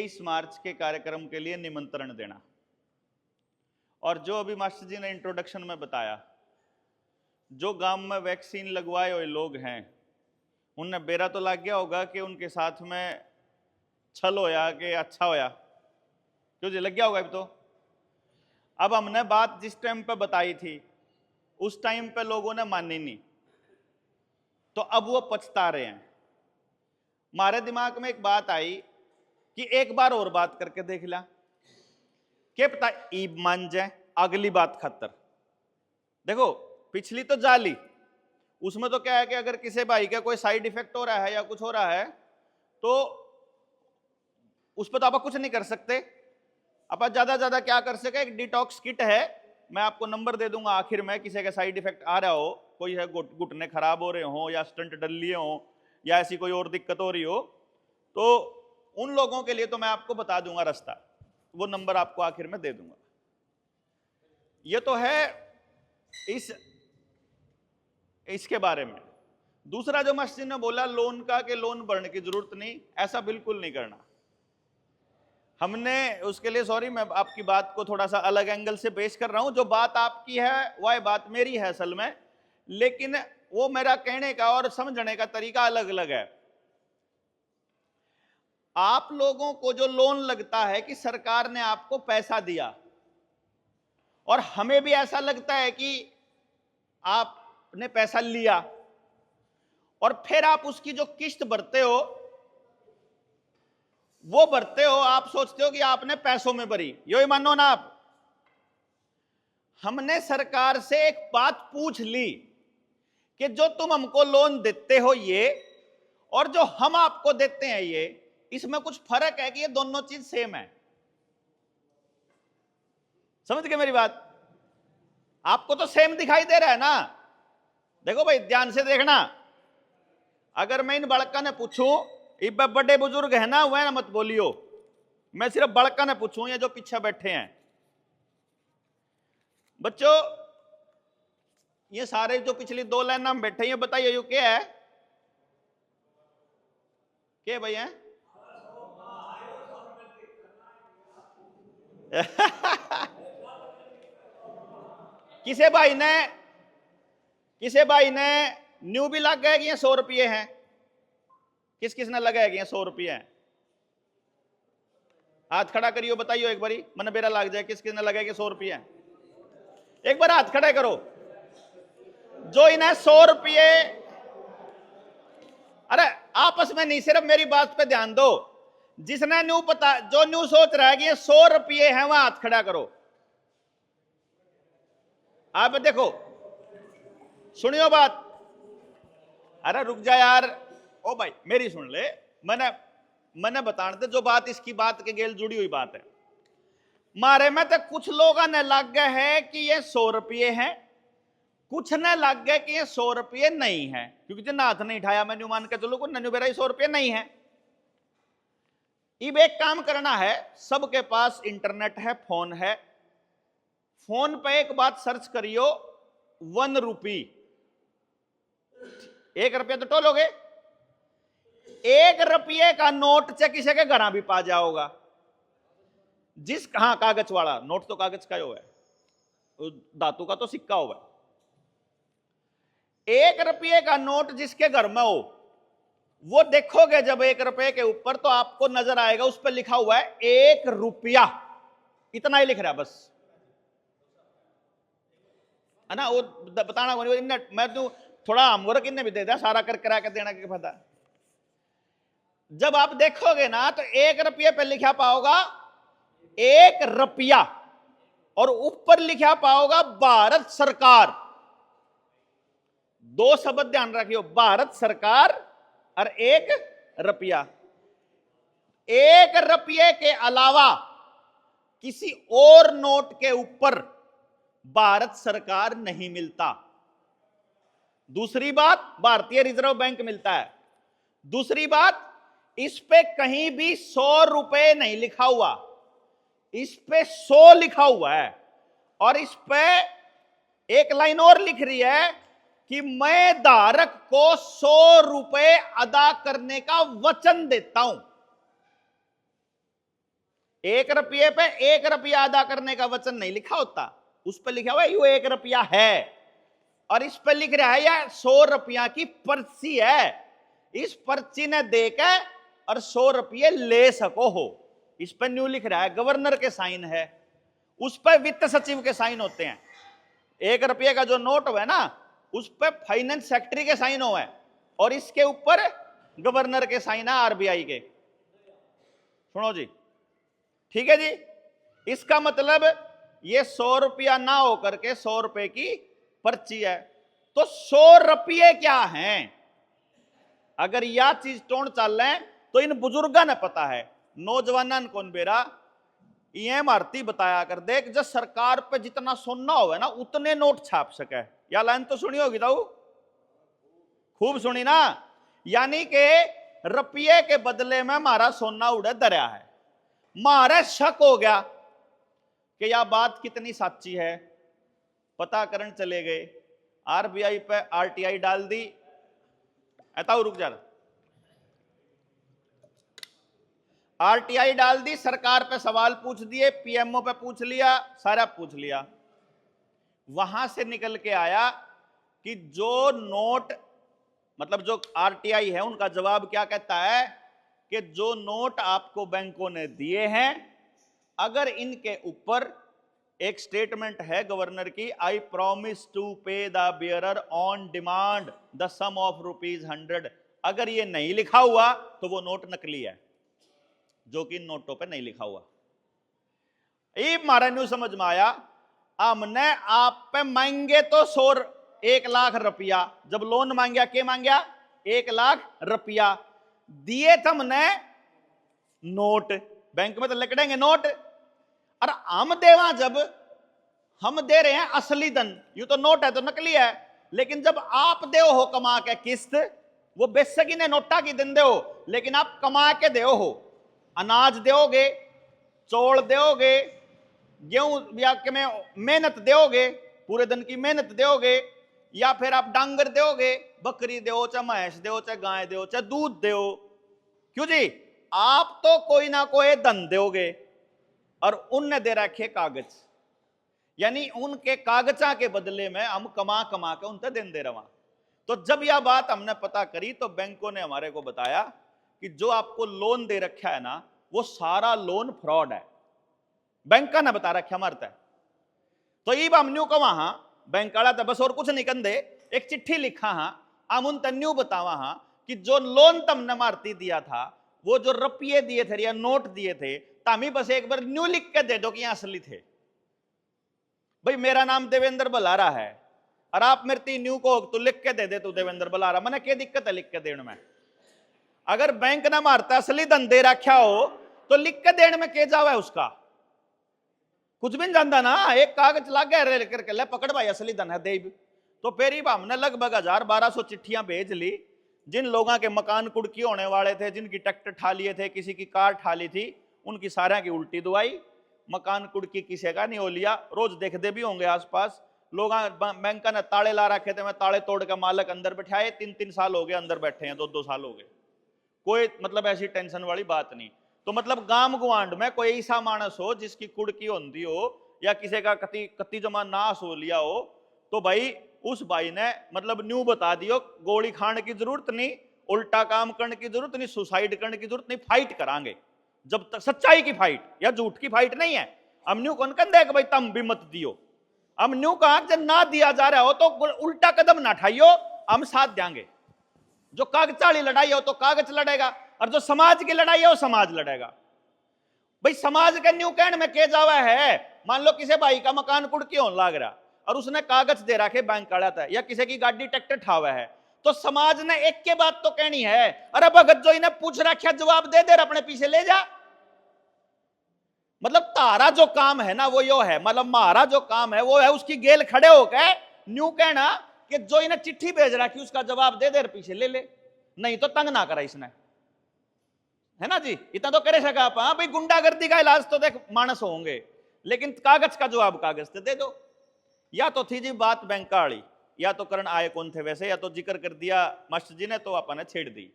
23 मार्च के कार्यक्रम के लिए निमंत्रण देना। और जो अभी मास्टर जी ने इंट्रोडक्शन में बताया, जो गांव में वैक्सीन लगवाए हुए लोग हैं उन्हें बेरा तो लग गया होगा कि उनके साथ में छल होया कि अच्छा होया, क्यों जी लग गया होगा अभी तो। अब हमने बात जिस टाइम पे बताई थी उस टाइम पे लोगों ने मानी नहीं, तो अब वो पछता रहे हैं। हमारे दिमाग में एक बात आई कि एक बार और बात करके देख लिया, क्या पता ईब मान जाए अगली बात खातर। देखो पिछली तो जाली, उसमें तो क्या है कि अगर किसी भाई का कोई साइड इफेक्ट हो रहा है या कुछ हो रहा है तो उस पर तो आप कुछ नहीं कर सकते। आप ज्यादा क्या कर सके, एक डिटॉक्स किट है, मैं आपको नंबर दे दूंगा आखिर में। किसी का साइड इफेक्ट आ रहा हो, कोई है घुटने खराब हो रहे हो या स्टंट डल लिए हो या ऐसी कोई और दिक्कत हो रही हो, तो उन लोगों के लिए तो मैं आपको बता दूंगा रास्ता, वो नंबर आपको आखिर में दे दूंगा। ये तो है इसके बारे में। दूसरा जो मस्जिद ने बोला लोन का, कि लोन भरने की जरूरत नहीं, ऐसा बिल्कुल नहीं करना। हमने उसके लिए सॉरी, मैं आपकी बात को थोड़ा सा अलग एंगल से पेश कर रहा हूं। जो बात आपकी है वह बात मेरी है असल में, लेकिन वो मेरा कहने का और समझने का तरीका अलग अलग है। आप लोगों को जो लोन लगता है कि सरकार ने आपको पैसा दिया, और हमें भी ऐसा लगता है कि आपने पैसा लिया, और फिर आप उसकी जो किस्त भरते हो वो भरते हो, आप सोचते हो कि आपने पैसों में भरी। यो मानो ना आप। हमने सरकार से एक बात पूछ ली कि जो तुम हमको लोन देते हो ये, और जो हम आपको देते हैं ये, इसमें कुछ फर्क है कि ये दोनों चीज सेम है। समझ गए मेरी बात? आपको तो सेम दिखाई दे रहा है ना। देखो भाई ध्यान से देखना, अगर मैं इन बड़का ने पूछूं, इब बड़े बुजुर्ग है ना वह ना मत बोलियो, मैं सिर्फ बड़का ने पूछूं, ये जो पीछे बैठे हैं बच्चों, ये सारे जो पिछली 2 लाइन में बैठे हैं, बताइए ये क्या है? क्या भाई है? किसे भाई ने न्यू भी लग गए कि ये 100 रुपये हैं? किस किसने लगाया कि ये 100 रुपये हैं? हाथ खड़ा करियो, बताइयो एक बारी, मन बेरा लग जाए किस किसने लगाया कि 100 रुपये हैं। एक बार हाथ खड़ा करो जो इन्हें 100 रुपये। अरे आपस में नहीं, सिर्फ मेरी बात पे ध्यान दो। जिसने न्यू पता, जो न्यू सोच रहा है कि ये 100 रुपये हैं, वह हाथ खड़ा करो। आप देखो, सुनियो बात। अरे रुक जा यार, ओ भाई मेरी सुन ले। मैंने बताने दे जो बात इसकी बात के गेल जुड़ी हुई बात है। मारे में तो कुछ लोगों ने लग गए है कि ये 100 रुपये हैं, कुछ ने लग गए कि ये 100 रुपये नहीं है, क्योंकि जिन्ना हाथ नहीं उठाया मैं न्यू मान के चलो नन्यू बेरा 100 रुपये नहीं है। अब एक काम करना है, सबके पास इंटरनेट है, फोन है, फोन पे एक बात सर्च करियो, 1 रुपी, 1 रुपया तो टोलोगे। 1 रुपये का नोट चे किसी के घर भी पा जाओगा। जिस हाँ कागज वाला नोट, तो कागज का हो है, धातु का तो सिक्का हुआ है। 1 रुपये का नोट जिसके घर में हो, वो देखोगे जब 1 रुपये के ऊपर, तो आपको नजर आएगा उस पर लिखा हुआ है 1 रुपया, इतना ही लिख रहा है बस, है ना। वो बताना मैं तो थोड़ा हमगोर किन्ने भी दे दिया, सारा कर करा के देना के पता। जब आप देखोगे ना तो 1 रुपये पे लिखा पाओगा 1 रुपया, और ऊपर लिखा पाओगा भारत सरकार। 2 शब्द ध्यान रखियो, भारत सरकार और 1 रुपया। 1 रुपये के अलावा किसी और नोट के ऊपर भारत सरकार नहीं मिलता। दूसरी बात, भारतीय रिजर्व बैंक मिलता है। दूसरी बात, इस पे कहीं भी 100 रुपए नहीं लिखा हुआ, इस पे 100 लिखा हुआ है। और इस पे एक लाइन और लिख रही है कि मैं धारक को 100 रुपए अदा करने का वचन देता हूं। 1 रुपये पे 1 रुपया अदा करने का वचन नहीं लिखा होता, उस पर लिखा हुआ है यो 1 रुपया है, और इस पर लिख रहा है या 100 रुपया की पर्ची है, इस पर्ची ने देकर और 100 रुपये ले सको हो। इस पर न्यू लिख रहा है, गवर्नर के साइन है, उस पर वित्त सचिव के साइन होते हैं। 1 रुपये का जो नोट हुआ है ना, उस पर फाइनेंस सेक्रेटरी के साइन हुआ है, और इसके ऊपर गवर्नर के साइन है, आरबीआई के। सुनो जी, ठीक है जी। इसका मतलब ये 100 रुपया ना होकर के 100 रुपए की पर्ची है। तो 100 रुपये क्या हैं? अगर यह चीज टोन चल रहे तो इन बुजुर्गों ने पता है, नौजवान कौन बेरा ये मारती बताया कर देख, जब सरकार पे जितना सोना हो ना उतने नोट छाप सके। या लाइन तो सुनी होगी ताऊ, खूब सुनी ना। यानी कि रुपये के बदले में हमारा सोना उड़े दरिया है। मारे शक हो गया कि यह बात कितनी सच्ची है, पता करने चले गए, आरबीआई पे आरटीआई डाल दी। ऐताऊ रुक जा, आरटीआई डाल दी, सरकार पे सवाल पूछ दिए, पीएमओ पे पूछ लिया, सारा पूछ लिया। वहां से निकल के आया कि जो नोट मतलब जो आरटीआई है उनका जवाब क्या कहता है कि जो नोट आपको बैंकों ने दिए हैं, अगर इनके ऊपर एक स्टेटमेंट है गवर्नर की, I promise to pay the bearer on demand the sum of ₹100, अगर ये नहीं लिखा हुआ तो वो नोट नकली है, जो कि इन नोटों पे नहीं लिखा हुआ। ये हमारा न्यू समझ में आया, हमने आप पे मांगे तो 1 लाख रुपया, जब लोन मांगया के मांगया 1 लाख रुपया, दिए थे हमने नोट, बैंक में तो लकड़ेंगे नोट, और हम देवा जब हम दे रहे हैं असली धन, यूं तो नोट है तो नकली है, लेकिन जब आप दे हो कमा के किस्त, वो बेशक ने नोटा की दिन दे हो, लेकिन आप कमा के दे हो, अनाज दोगे, चौल दोगे, गेहूं में मेहनत दोगे, पूरे दिन की मेहनत दोगे, या फिर आप डांगर दोगे, बकरी दो, चाहे भैंस दो, चाहे गाय दो, चाहे दूध दो, क्यों जी आप तो कोई ना कोई धन दोगे, और उनने दे रखे कागज, यानी उनके कागजा के बदले में हम कमा कमा के उनसे देन दे रहा। तो जब यह बात हमने पता करी तो बैंकों ने हमारे को बताया कि जो आपको लोन दे रखा है ना, वो सारा लोन फ्रॉड है, बैंक का ना बता रखा मरता है। तो ये हमन्यू को वहां बैंक वाला था बस और कुछ नहीं कंदे, एक चिट्ठी लिखा हाँ, हम उन तन्यू बतावा हाँ कि जो लोन तुमने मारती दिया था, वो जो रुपये दिए थे या नोट दिए थे, तामी बस एक बार न्यू लिख के दे दो कि असली थे। भाई मेरा नाम देवेंद्र बलारा है, और आप मेरे न्यू को तो लिख के दे दे तू देवेंद्र बलारा, मैंने क्या दिक्कत है लिख के देने में? अगर बैंक ना मारता असली धन दे रखा हो तो लिख के देने में क्या जावा है उसका? कुछ भी नहीं जानता ना, एक कागज ला गया करके ले पकड़ भाई असली धन है दे। तो फिर ही हमने लगभग 1200 चिट्ठियां भेज ली, जिन लोगों के मकान कुड़की होने वाले थे, जिनकी ट्रैक्टर ठा लिए थे, किसी की कार ठा ली थी, उनकी सारे की उल्टी दुआई, मकान कुड़की किसी का नहीं हो लिया। रोज देखते भी होंगे आसपास लोग, बैंक ने ताले ला रखे थे, मैं ताले तोड़ के मालक अंदर बैठाए, 3-3 साल हो गए अंदर बैठे हैं, 2-2 साल हो गए, कोई मतलब ऐसी टेंशन वाली बात नहीं। तो मतलब गांव गुआंड में कोई ऐसा मानस हो जिसकी कुड़की होती हो या किसी का कत्ती जमा नाश हो लिया हो, तो भाई उस भाई ने मतलब न्यू बता दियो, गोली खाने की जरूरत नहीं, उल्टा काम करने की जरूरत नहीं, सुसाइड करने की जरूरत नहीं, फाइट करांगे जब तक सच्चाई की फाइट या झूठ की फाइट नहीं है। हम न्यू कौन कर देगा भाई तुम भी मत दियो, हम न्यू कहा जब ना दिया जा रहा हो तो उल्टा कदम ना उठाइयो, हम साथ देंगे। जो कागजाली लड़ाई हो तो कागज लड़ेगा, और जो समाज की लड़ाई है वो समाज लड़ेगा। भाई समाज के न्यू कहने में क्या जावा है, मान लो किसी भाई का मकान कुड़की होने लग रहा और उसने कागज दे रखे बैंक वाला था, या किसी की गाड़ी ट्रैक्टर ठावा है, तो समाज ने एक के बात तो कहनी है, अरे भगत जो इन्हें पूछ रखा जवाब दे दे, अपने पीछे ले जा। मतलब तारा जो काम है ना वो यो है, मतलब हमारा जो काम है वो है उसकी गेल खड़े होकर न्यू कहना कि जो इन्हें चिट्ठी भेज रखी उसका जवाब दे दे, पीछे ले ले, नहीं तो तंग ना करा इसने, है ना जी। इतना तो करे सका आप, हाँ भाई गुंडागर्दी का इलाज तो देख मानस होंगे, लेकिन कागज का जवाब कागज से दे दो। या तो थी जी बात बैंक वाली, या तो करण आए कौन थे वैसे, या तो जिक्र कर दिया मास्टर जी ने तो अपन ने छेड़ दी।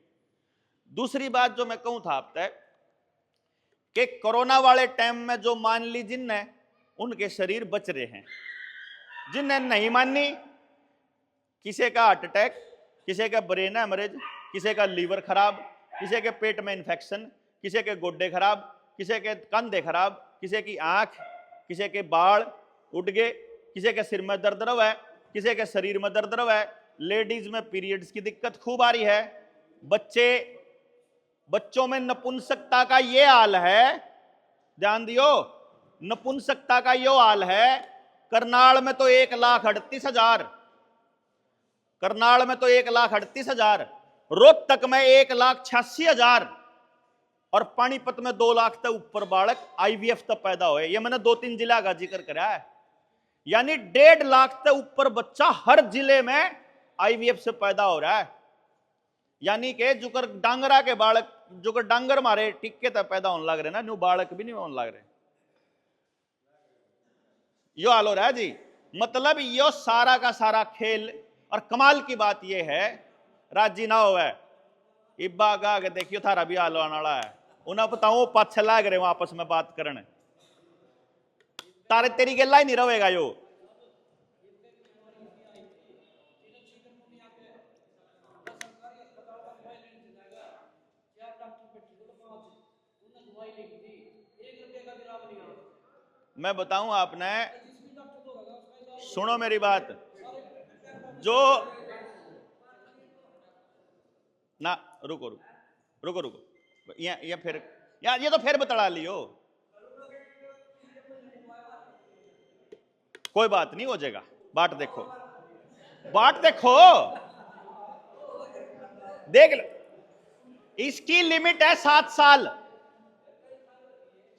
दूसरी बात जो मैं कहूं था आप तक कि कोरोना वाले टाइम में जो मान ली जिनने, उनके शरीर बच रहे हैं। जिनने नहीं मानी, किसी का हार्ट अटैक, किसी का ब्रेन हेमरेज, किसी का लीवर खराब, किसी के पेट में इंफेक्शन, किसी के गोड्डे खराब, किसी के कंधे खराब, किसी की आंख, किसी के बाल उठ गए, किसी के सिर में दर्द रहा है, किसी के शरीर में दर्द रहा है। लेडीज में पीरियड्स की दिक्कत खूब आ रही है। बच्चों में नपुंसकता का ये हाल है, ध्यान दियो, नपुंसकता का यो हाल है। करनाल में तो 1,38,000, करनाल में तो 1,38,000, रोहतक में 1,86,000 और पानीपत में 2 लाख तक ऊपर बालक आईवीएफ तक पैदा हुए। ये मैंने 2-3 जिला का जिक्र करा है। यानी 1.5 लाख तक ऊपर बच्चा हर जिले में आईवीएफ से पैदा हो रहा है। यानी कि जुकर डांगरा के बालक, जुकर डांगर मारे टिक्के तक पैदा होने लग रहे ना, न्यू बालक भी नहीं होने लग रहे। यो हाल हो रहा है जी। मतलब यो सारा का सारा खेल। और कमाल की बात ये है, राजी ना हो इब्बा गा के देखियो थारा भी हाल होने वाला है। उन्हें बताऊं पाछे लाग रहे आपस में बात करने, तारे तेरी गल्ला ही नहीं रहेगा यो। मैं बताऊं आपने, सुनो मेरी बात, जो ना रुको रुको रुको रुको, ये फिर यार ये तो फिर बतला लियो। कोई बात नहीं, हो जाएगा। बाट देखो, बाट देखो, देख लो। इसकी लिमिट है 7 साल,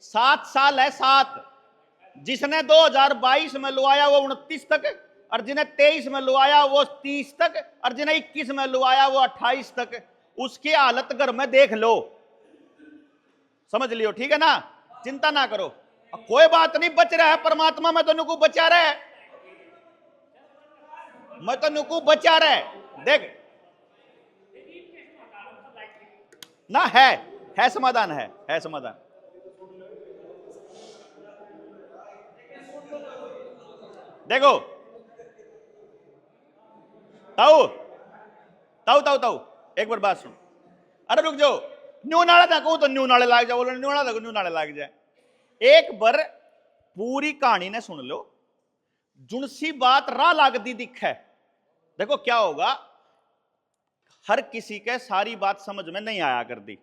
7 साल है, 7। जिसने 2022 में लुआया वो 29 तक, और जिन्हें 23 में लुआया वो 30 तक, और जिन्हें 21 में लुआया वो 28 तक। उसकी हालत घर में देख लो, समझ लियो, ठीक है ना। चिंता ना करो, कोई बात नहीं, बच रहा है परमात्मा में तो नुकू बचा रहा है, मैं तो नुकू बचा रहा है। देख ना, है समाधान, है समाधान। देखो ताऊ ताऊ ताऊ ताऊ, एक बार बात सुन। अरे रुक जाओ, न्यू नाले तक तो न्यू नाले लाग जाए, बोलो न्यू नाले तक न्यू नाले लाग जाए। एक बार पूरी कहानी ने सुन लो, जुनसी बात राह लागती दिखे। देखो क्या होगा, हर किसी के सारी बात समझ में नहीं आया करती,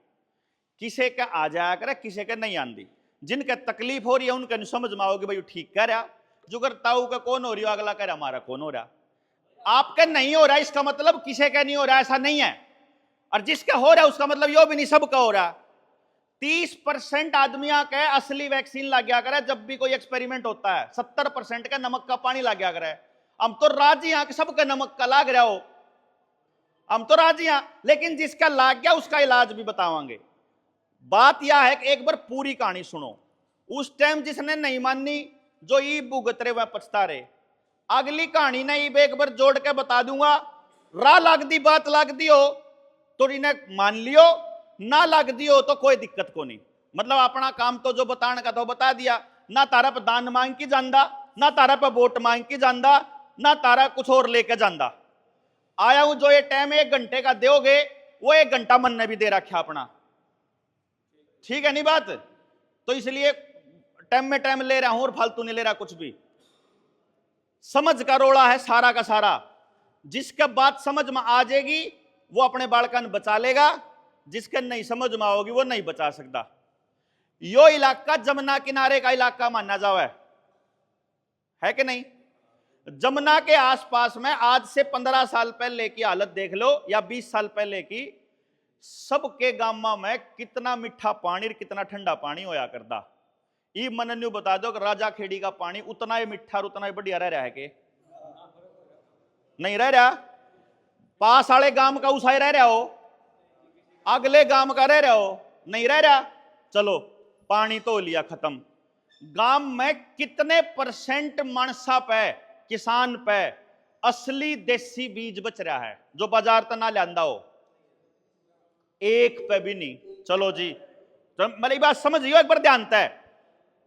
किसी का आ जाया करे, किसी के नहीं आती। जिनके तकलीफ हो रही है उनके समझ में आओगे भाई ठीक कह रहा, जो कर ताऊ का कौन हो रही हो, अगला कह रहा हमारा कौन हो रहा। आपका नहीं हो रहा इसका मतलब किसी का नहीं हो रहा, ऐसा नहीं है। और जिसका हो रहा है उसका मतलब यो भी नहीं सबका हो रहा। 30% आदमियों के असली वैक्सीन लग गया करे जब भी कोई एक्सपेरिमेंट होता है, 70% का नमक का पानी लग गया करे। हम तो राजी हैं कि सबका नमक का लाग रहा हो, हम तो राजी हैं, लेकिन जिसका लाग गया उसका इलाज भी बतावांगे। बात यह है कि एक बार पूरी कहानी सुनो। उस टाइम जिसने नहीं मानी, जो ई भुगत रहे वह पछता रहे। अगली कहानी ने एक बार जोड़ के बता दूंगा। राह लाग दी, बात लाग दी हो तो इन्हें मान लियो, ना लाग दी हो तो कोई दिक्कत को नहीं। मतलब अपना काम तो जो बताने का तो बता दिया, ना तारा पर दान मांग की जांदा, ना तारा पर वोट मांग की जांदा, ना तारा कुछ और लेके जांदा। आया हूं जो ये टाइम 1 घंटे का दोगे, वो 1 घंटा मन ने भी दे रखा अपना, ठीक है नहीं बात। तो इसलिए टाइम में टाइम ले रहा हूं और फालतू नहीं ले रहा कुछ भी। समझ का रोड़ा है सारा का सारा। जिसका बात समझ में आ जाएगी वो अपने बालकन बचा लेगा, जिसके नहीं समझ में आओगी वो नहीं बचा सकता। यो इलाका जमुना किनारे का इलाका माना जावे, है कि नहीं। जमुना के आसपास में आज से 15 साल पहले की हालत देख लो, या 20 साल पहले की। सबके गामा में कितना मीठा पानी और कितना ठंडा पानी होया करता। ई मनन्यू बता दो कि राजा खेड़ी का पानी उतना ही मीठा और उतना ही बढ़िया रह रहा है कि नहीं रह रहा। पास वाले गांव का उसाई रह रहा हो, अगले गांव का रह रहा हो, नहीं रह रहा। चलो पानी तो लिया खत्म। गांव में कितने % मानसा पे, किसान पे असली देसी बीज बच रहा है जो बाजार तना लियांदा हो? 1 पे भी नहीं। चलो जी तो मेरी बात समझियो एक बार ध्यान है।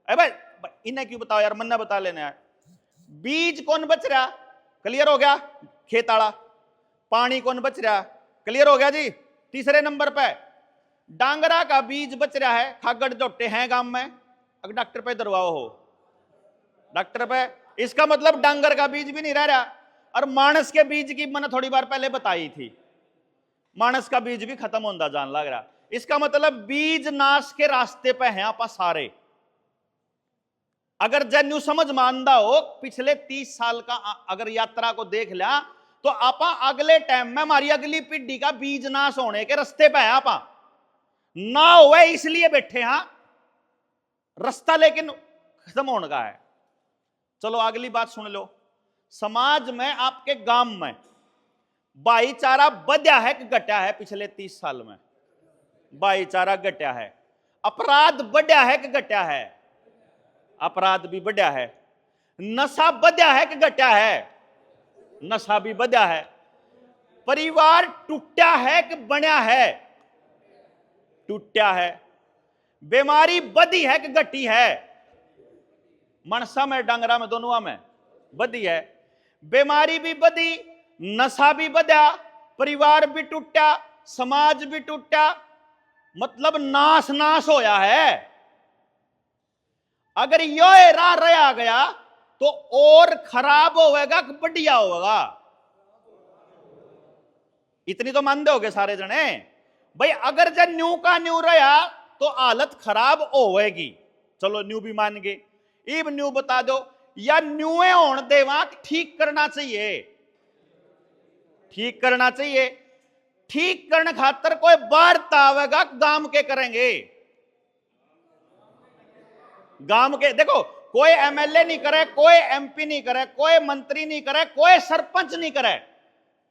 अरे भाई इन्हें क्यों बताओ यार, मन्ना बता लेने यार। बीज कौन बच रहा, क्लियर हो गया, खेत आड़ा। पानी कौन बच रहा, क्लियर हो गया जी। तीसरे नंबर पे डांगरा का बीज बच रहा है, खागड़ जोटे हैं गांव में। अगर डॉक्टर पे दरवाओ हो, डॉक्टर पे, इसका मतलब डांगर का बीज भी नहीं रह रहा। और मानस के बीज की मैंने थोड़ी बार पहले बताई थी, मानस का बीज भी खत्म होता जान लग रहा। इसका मतलब बीज नाश के रास्ते पे हैं आप सारे। अगर जन्यू समझ मानदा हो, पिछले 30 साल का अगर यात्रा को देख लिया तो आप अगले टाइम में हमारी अगली पीढ़ी का बीज नाश होने के रास्ते पे है। आप ना हुए इसलिए बैठे हैं, रास्ता लेकिन खत्म होने का है। चलो अगली बात सुन लो। समाज में आपके गांव में भाईचारा बढ़ा है कि घटा है? पिछले 30 साल में भाईचारा घटा है। अपराध बढ़ा है कि घटा है? अपराध भी बढ़ा है। नशा बढ़ा है कि घटा है? नशा भी बढ़ा है। परिवार टूटा है कि बना है? टूटा है। बीमारी बढ़ी है कि घटी है? मनसा में डांगरा में दोनों में बढ़ी है। बीमारी भी बढ़ी, नशा भी बढ़ा, परिवार भी टूटा, समाज भी टूटा, मतलब नाश नाश होया है। अगर यो राह रहा गया तो और खराब होगा कि बढ़िया होगा? इतनी तो मानते होगे सारे जने भाई। अगर जब न्यू का न्यू रहा तो हालत खराब होएगी। चलो न्यू भी मान गए। इब न्यू बता दो, या न्यूए होने देवा ठीक करना चाहिए? ठीक करना चाहिए। ठीक करने खातर कोई वार्ता आवेगा, गांव के करेंगे? गांव के देखो, कोई एमएलए नहीं करे, कोई एमपी नहीं करे, कोई मंत्री नहीं करे, कोई सरपंच नहीं करे।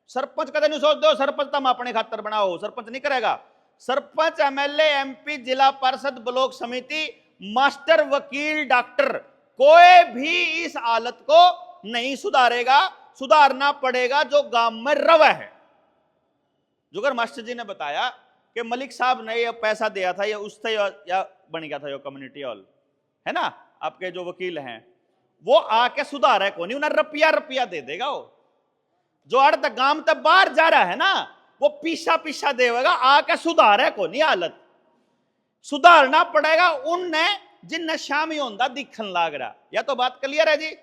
सरपंच कदे नहीं सोच दो सरपंच तुम अपने खातर बनाओ, सरपंच नहीं करेगा। सरपंच, एमएलए, एमपी, जिला परिषद, ब्लॉक समिति, मास्टर, वकील, डॉक्टर, कोई भी इस हालत को नहीं सुधारेगा। सुधारना पड़ेगा जो गांव में रवा है। जुगर मास्टर जी ने बताया कि मलिक साहब ने ये पैसा दिया था, ये उससे या बन गया था ये कम्युनिटी हॉल, है ना? आपके जो वकील हैं वो आके सुधारे को नहीं, उन्हें रुपया रुपया दे देगा। वो जो अर्ध गांव तक बाहर जा रहा है ना, वो पीछा पीछा देगा, आके सुधारे को नहीं। हालत सुधारना पड़ेगा उनने जिनने शामी होंदा दिखन लाग रहा। या तो बात क्लियर है जी?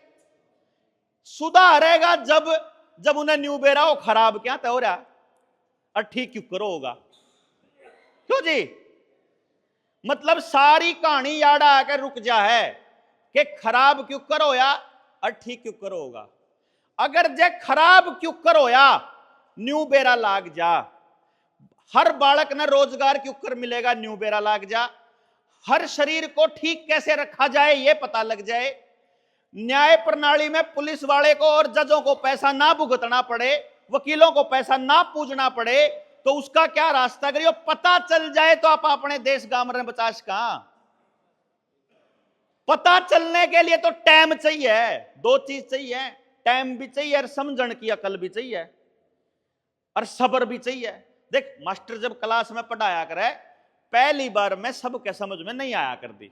सुधारेगा जब उन्हें न्यू बेरा हो खराब क्या तो हो रहा, और ठीक क्यों करो होगा? क्यों जी? मतलब सारी कहानी याड़ा आकर रुक जा है कि खराब क्यों करो या और ठीक क्यों करो होगा। अगर जे खराब क्यों करो या न्यू बेरा लाग जा, हर बालक ने रोजगार क्यों कर मिलेगा, न्यू बेरा लाग जा, हर शरीर को ठीक कैसे रखा जाए ये पता लग जाए, न्याय प्रणाली में पुलिस वाले को और जजों को पैसा ना भुगतना पड़े, वकीलों को पैसा ना पूजना पड़े, तो उसका क्या रास्ता करियो पता चल जाए तो आप अपने देश गांव में बचास कहां? पता चलने के लिए तो टाइम चाहिए। दो चीज चाहिए, टाइम भी चाहिए और समझण की अकल भी चाहिए और सब्र भी चाहिए। देख मास्टर जब क्लास में पढ़ाया करे, पहली बार में सबके समझ में नहीं आया कर दी।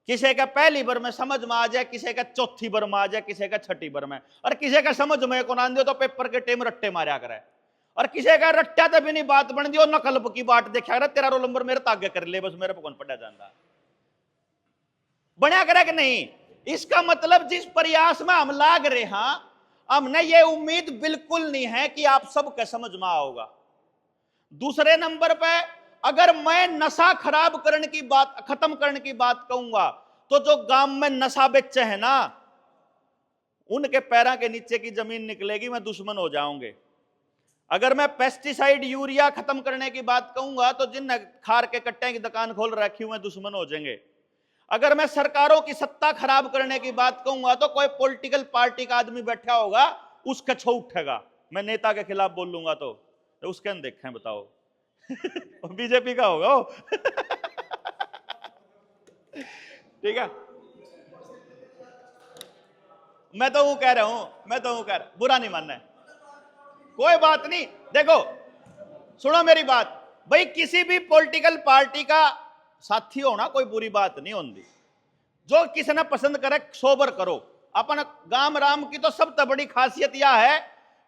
किसी का पहली बार में समझ में आ जाए, किसी का चौथी बार में आ जाए, किसी का छठी बार में, और किसी का समझ में को ना दो तो पेपर के टेम रट्टे मारा करे, और किसी का रट्टा तो भी नहीं बात बन दी, नकल की बात देखा करे, तेरा रोल नंबर मेरे तागे कर ले, बस मेरे को कौन पढ़ा जाता बनया करे कि नहीं। इसका मतलब जिस प्रयास में हम लाग रहे हैं, हमने ये उम्मीद बिल्कुल नहीं है कि आप सबके समझ में आओगा। दूसरे नंबर पे अगर मैं नशा खराब करने की बात, खत्म करने की बात कहूंगा, तो जो गांव में नशा बेचे है ना, उनके पैरों के नीचे की जमीन निकलेगी, मैं दुश्मन हो जाऊंगे। अगर मैं पेस्टिसाइड यूरिया खत्म करने की बात कहूंगा तो जिन खार के कट्टे की दुकान खोल रखी हुई दुश्मन हो जाएंगे। अगर मैं सरकारों की सत्ता खराब करने की बात कहूंगा तो कोई पॉलिटिकल पार्टी का आदमी बैठा होगा उसका छो उठेगा। मैं नेता के खिलाफ बोल लूंगा तो उसके अंदर देखें, बताओ बीजेपी का होगा वो ठीक है। मैं तो वो कह रहा हूं, बुरा नहीं मानना है, कोई बात नहीं। देखो सुनो मेरी बात भाई, किसी भी पॉलिटिकल पार्टी का साथी हो ना, कोई बुरी बात नहीं होती। जो किसी ने पसंद करे सोबर करो। अपन गाम राम की तो सबसे बड़ी खासियत यह है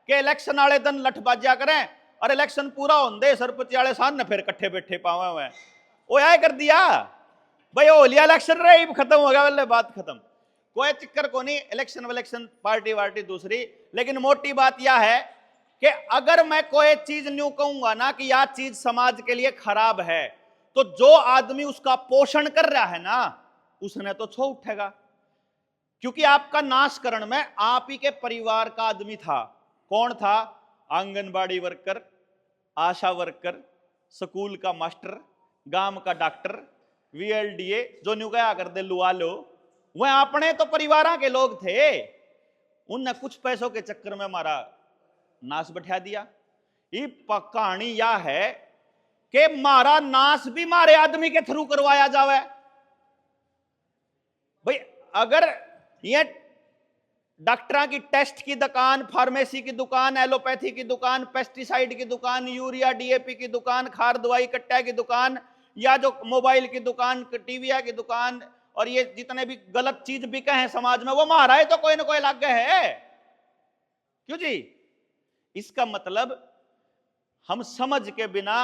कि इलेक्शन वाले दिन लठबाजिया करें और इलेक्शन पूरा होंदे सरपंच वाले सामने फिर कट्ठे बैठे पावे हुए वो यह कर दिया भाई, हो लिया इलेक्शन रहे, खत्म हो गया, वाले बात खत्म। कोई चक्कर को नहीं, इलेक्शन विलेक्शन पार्टी वार्टी दूसरी। लेकिन मोटी बात यह है कि अगर मैं कोई चीज न्यू कहूंगा ना कि यह चीज समाज के लिए खराब है, तो जो आदमी उसका पोषण कर रहा है ना, उसने तो छो उठेगा। क्योंकि आपका नाशकरण में आप ही के परिवार का आदमी था। कौन था? आंगनबाड़ी वर्कर, आशा वर्कर, स्कूल का मास्टर, गांव का डॉक्टर, VLDA जो न्यू गया कर दे लुआ लो, वह अपने तो परिवार के लोग थे। उनने कुछ पैसों के चक्कर में हमारा नाश बैठा दिया। ये कहानी यह है कि मारा नाश भी मारे आदमी के थ्रू करवाया जावे। भाई अगर ये डॉक्टर की टेस्ट की दुकान, फार्मेसी की दुकान, एलोपैथी की दुकान, पेस्टिसाइड की दुकान, यूरिया DAP की दुकान, खार दवाई कट्टा की दुकान, या जो मोबाइल की दुकान, टीवी की दुकान, और ये जितने भी गलत चीज बिके हैं समाज में, वो महाराज तो कोई ना कोई लग गए है। क्यों जी? इसका मतलब हम समझ के बिना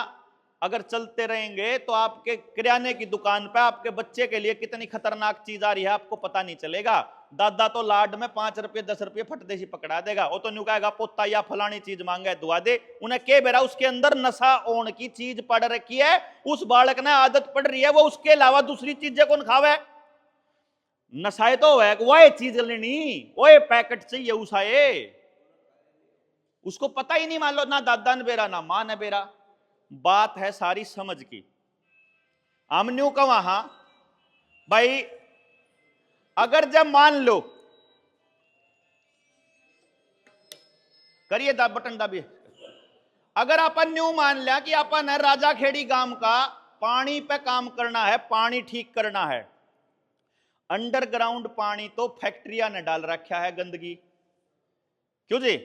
अगर चलते रहेंगे तो आपके किराने की दुकान पे आपके बच्चे के लिए कितनी खतरनाक चीज आ रही है आपको पता नहीं चलेगा। दादा तो लाड में 5 रुपये 10 रुपये फटदेशी पकड़ा देगा। वो तो न्यू कहेगा पोता या फलानी चीज मांगे दुआ दे। उन्हें के बेरा उसके अंदर नशा ओण की चीज पड़ रखी है, उस बालक ने आदत पड़ रही है, वो उसके अलावा दूसरी चीजें कौन खावे? नशाए तो है वो चीज लेनी, वो पैकेट चाहिए उसाए, उसको पता ही नहीं, मान लो ना दादा ने बेरा ना मां ने बेरा। बात है सारी समझ की। हम न्यू का वहां भाई, अगर जब मान लो करिए बटन दबिए, अगर अपन न्यू मान लिया कि अपन है राजा खेड़ी गांव का, पानी पे काम करना है, पानी ठीक करना है, अंडरग्राउंड पानी तो फैक्ट्रिया ने डाल रखा है गंदगी। क्यों जी?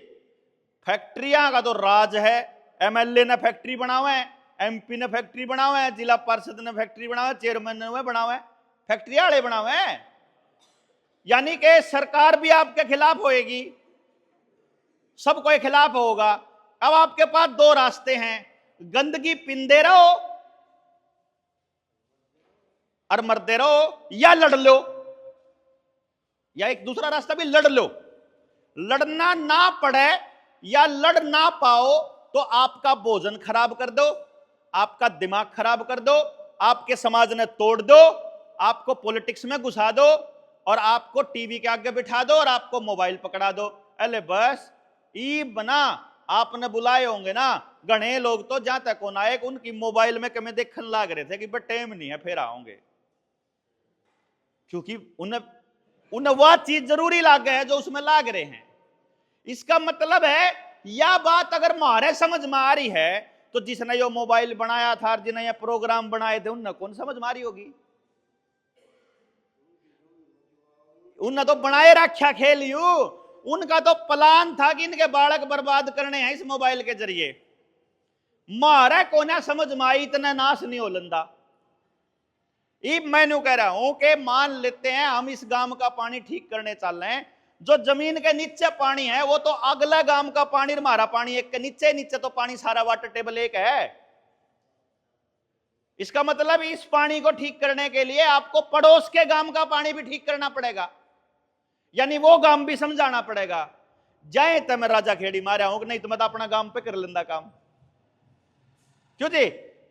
फैक्ट्रिया का तो राज है। MLA ने फैक्ट्री बनावे, MP ने फैक्ट्री बनावे, जिला पार्षद ने फैक्ट्री बनावे, चेयरमैन ने बनावे, फैक्ट्री वाले बनावे। यानी कि सरकार भी आपके खिलाफ होएगी, सब कोई खिलाफ होगा। अब आपके पास दो रास्ते हैं, गंदगी पींदे रहो और मरते रहो, या लड़ लो, या एक दूसरा रास्ता भी लड़ लो। लड़ना ना पड़े या लड़ ना पाओ तो आपका भोजन खराब कर दो, आपका दिमाग खराब कर दो, आपके समाज ने तोड़ दो, आपको पॉलिटिक्स में घुसा दो, और आपको टीवी के आगे बिठा दो, और आपको मोबाइल पकड़ा दो। अरे बस ई बना आपने बुलाए होंगे ना गणे लोग, तो जहां तक होना है उनकी मोबाइल में कमें देखने लग रहे थे कि बट टाइम नहीं है फिर आओगे, क्योंकि उन्हें वह चीज जरूरी लाग गए है जो उसमें लाग रहे हैं। इसका मतलब है यह बात अगर मारे समझ में आ रही है तो जिसने ये मोबाइल बनाया था, जिन्हें ये प्रोग्राम बनाए थे, उन्हें कौन समझ में आ रही होगी? उन्हें तो बनाए रखा खेल यू, उनका तो प्लान था कि इनके बालक बर्बाद करने हैं इस मोबाइल के जरिए। मारे कोना समझ में आई, इतना नाश नहीं हो लंदा। मैं न्यू कह रहा हूं कि मान लेते हैं हम इस गांव का पानी ठीक करने चल रहे हैं, जो जमीन के नीचे पानी है वो तो अगला गांव का पानी, हमारा पानी एक के नीचे नीचे तो पानी सारा वाटर टेबल एक है। इसका मतलब इस पानी को ठीक करने के लिए आपको पड़ोस के गांव का पानी भी ठीक करना पड़ेगा, यानी वो गांव भी समझाना पड़ेगा। जाए तो मैं राजा खेड़ी मारा हूं कि नहीं, तो मैं तो अपना गांव पे कर लेंदा काम। क्यों जी?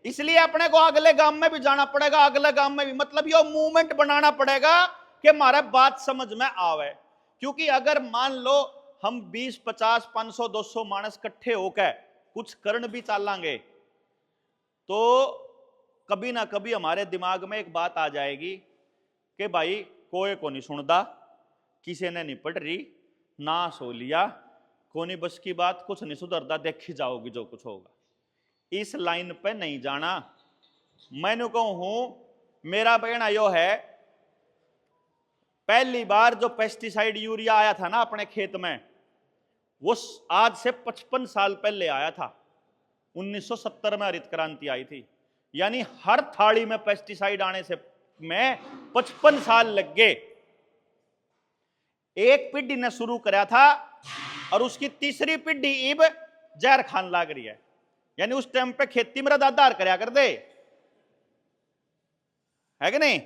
इसलिए अपने को अगले गांव में भी जाना पड़ेगा, अगले गांव में भी, मतलब ये मूवमेंट बनाना पड़ेगा कि हमारा बात समझ में आवे। क्योंकि अगर मान लो हम 20, 50, 500, 200 मानस इकट्ठे होकर कुछ करण भी चालांगे तो कभी ना कभी हमारे दिमाग में एक बात आ जाएगी कि भाई कोई को नहीं सुनता, किसी ने नहीं पढ़ रही, नाश हो लिया, कोनी बस की बात, कुछ नहीं सुधरता, देखी जाओगी जो कुछ होगा। इस लाइन पे नहीं जाना। मैंने कहूं हूं मेरा कहना यो है, पहली बार जो पेस्टिसाइड यूरिया आया था ना अपने खेत में, वो आज से 55 साल पहले आया था। 1970 में हरित क्रांति आई थी। यानी हर थाली में पेस्टिसाइड आने से में 55 साल लग गए। एक पीढ़ी ने शुरू कराया था और उसकी तीसरी पीढ़ी इब जहर खान लाग रही है। यानी उस टाइम पे खेती मेरा दादा करया कर दे, है कि नहीं?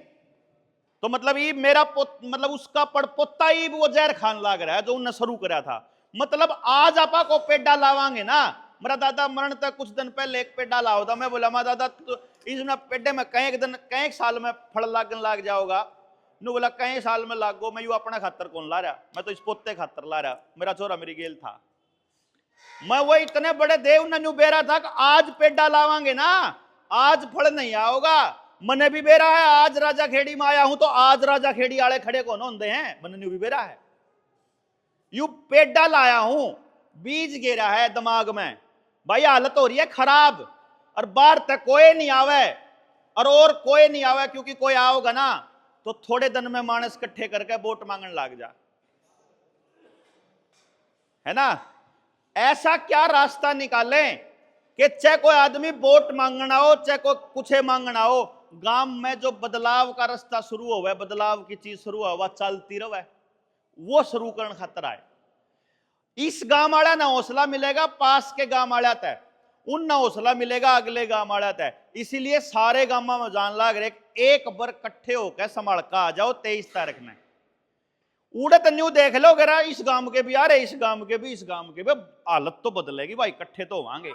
तो मतलब ये मेरा मतलब उसका पड़पोता ही वो जहर खान लाग रहा है जो उनने शुरू कराया था। मतलब आज आपा को पेड़ा लावांगे ना, मेरा दादा मरण तक कुछ दिन पहले एक पेड़ा लाओ था। मैं बोला मैं दादा तो इसमें पेड़े में कई साल में फल लागन लाग जाओगा। नु बोला कई साल में लागो, मैं यू अपना खातर कौन ला रहा, मैं तो इस पोते खातर ला रहा, मेरा छोरा मेरी गेल था। मैं वो इतने बड़े देव ने बेरा था कि आज पेड़ा लावांगे ना आज फल नहीं आओगा। मने भी बेरा है, आज राजा खेड़ी में आया हूं तो आज राजा खेड़ी आले खड़े कौन होते हैं, मने भी बेरा है। यू पेड़ा लाया हूं, बीज गिरा है दिमाग में, भाई हालत हो रही है खराब और बाहर तक कोई नहीं आवे और कोई नहीं आवे, क्योंकि कोई आओगा ना तो थोड़े दिन में मानस इकट्ठे करके वोट मांगने लग जा, है ना। ऐसा क्या रास्ता निकालें कि चाहे कोई आदमी वोट मांगना हो चाहे कोई कुछ मांगना हो, गांव में जो बदलाव का रास्ता शुरू हो, बदलाव की चीज शुरू हो, वह चलती रहे, वो शुरू करने खातर आए। इस गांव वाला ना हौसला मिलेगा, पास के गांव वाला तय उन ना हौसला मिलेगा, अगले गांव वाला तय। इसीलिए सारे गांव में जान लाग रहे एक बार इकट्ठे होकर संभाल का आ जाओ 23 तारीख में। उड़त न्यू देख लो गरा, इस गांव के भी आ रहे, इस गांव के भी, इस गांव के भी, हालत तो बदलेगी भाई, इकट्ठे तो होंगे।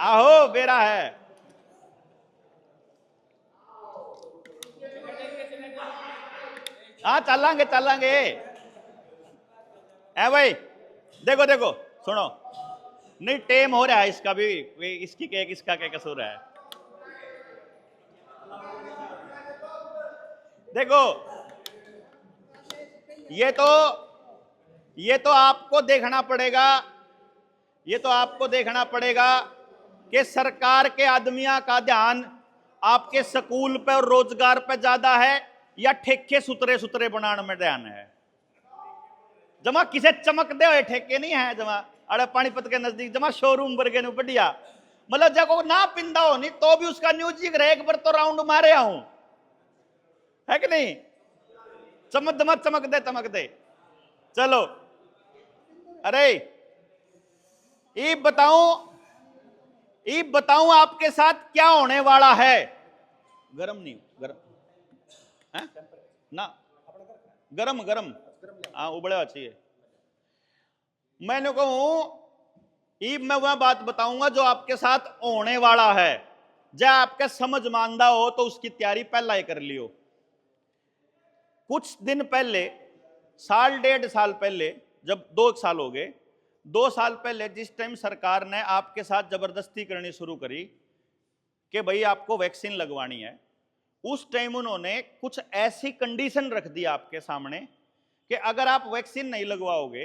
आहो बेरा है। हाँ चलेंगे चलेंगे। है भाई, देखो देखो सुनो, नहीं टेम हो रहा है इसका भी, इसकी क्या किसका क्या कसूर है। देखो ये तो आपको देखना पड़ेगा, ये तो आपको देखना पड़ेगा कि सरकार के आदमियों का ध्यान आपके स्कूल पे और रोजगार पे ज्यादा है या ठेके सुतरे सुतरे बनाने में ध्यान है। जमा किसे चमक दे हुए ठेके नहीं है, जमा अरे पानीपत के नजदीक जमा शोरूम वर्गे नु बढ़िया, मतलब जब ना पिंदा हो नहीं तो भी उसका न्यूज एक बार तो राउंड मारे हूं, है कि नहीं। चमक दे। चलो अरे ये बताऊं आपके साथ क्या होने वाला है। गरम नहीं गरम है ना, गरम हाँ उबड़ा चाहिए। मैंने कहूं मैं वह बात बताऊंगा जो आपके साथ होने वाला है, जब आपके समझ मानदा हो तो उसकी तैयारी पहला ही कर लियो। कुछ दिन पहले, साल डेढ़ साल पहले, जब 2 साल हो गए, 2 साल पहले जिस टाइम सरकार ने आपके साथ जबरदस्ती करनी शुरू करी कि भाई आपको वैक्सीन लगवानी है, उस टाइम उन्होंने कुछ ऐसी कंडीशन रख दी आपके सामने कि अगर आप वैक्सीन नहीं लगवाओगे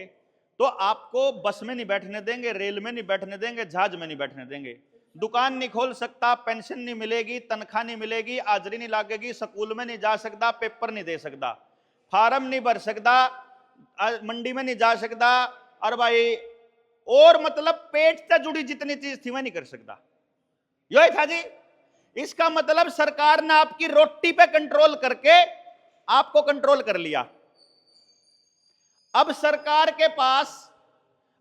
तो आपको बस में नहीं बैठने देंगे, रेल में नहीं बैठने देंगे, जहाज में नहीं बैठने देंगे, दुकान नहीं खोल सकता, पेंशन नहीं मिलेगी, तनख्वाह नहीं मिलेगी, हाजिरी नहीं लगेगी, स्कूल में नहीं जा सकता, पेपर नहीं दे सकता, फार्म नहीं भर सकता, मंडी में नहीं जा सकता, और भाई और मतलब पेट से जुड़ी जितनी चीज थी वह नहीं कर सकता। यही था जी। इसका मतलब सरकार ने आपकी रोटी पे कंट्रोल करके आपको कंट्रोल कर लिया। अब सरकार के पास,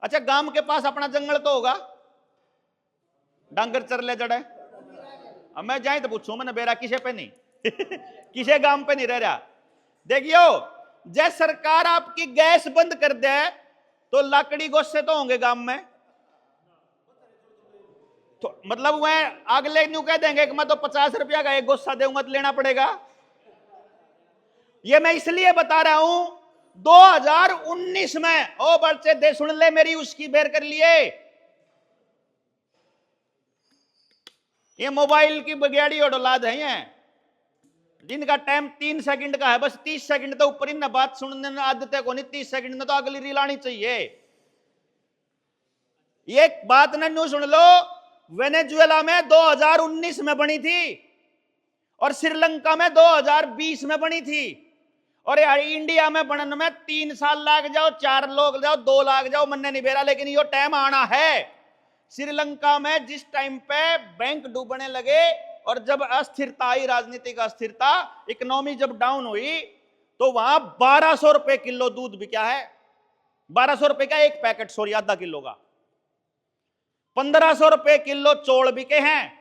अच्छा गांव के पास अपना जंगल तो होगा, डांगर चरले जड़े, अब मैं जाए तो पूछूं मैंने बेरा किसे पे नहीं किसे गांव पे नहीं रह रहा। देखियो जय सरकार आपकी गैस बंद कर दे तो लकड़ी गोश्ते तो होंगे गांव में, तो मतलब वह अगले न्यू कह देंगे कि मैं तो 50 रुपया का एक गोश्ता दूंगा तो लेना पड़ेगा। ये मैं इसलिए बता रहा हूं 2019 में ओ बच्चे दे सुन ले मेरी, उसकी बेर कर लिए ये मोबाइल की बगैड़ी और औलाद है जिनका टाइम 3 सेकंड का है, बस 30 सेकंड तो ऊपर इन बात सुनने में आदत है को नहीं, 30 सेकंड में तो अगली रील आनी चाहिए। ये बात ना न्यू सुन लो, वेनेजुएला में 2019 में बनी थी और श्रीलंका में 2020 में बनी थी, और यार इंडिया में बनने में 3 साल लाग जाओ, 4 लोग जाओ, 2 लाग जाओ, मन नहीं बेरा, लेकिन यो टाइम आना है श्रीलंका में जिस टाइम पे बैंक डूबने लगे और जब अस्थिरता आई, राजनीतिक अस्थिरता, इकोनॉमी जब डाउन हुई, तो वहां 1200 रुपए किलो दूध बिका है। 1200 रुपए का एक पैकेट, सॉरी आधा किलो का। 1500 रुपए किलो चौल बिके हैं।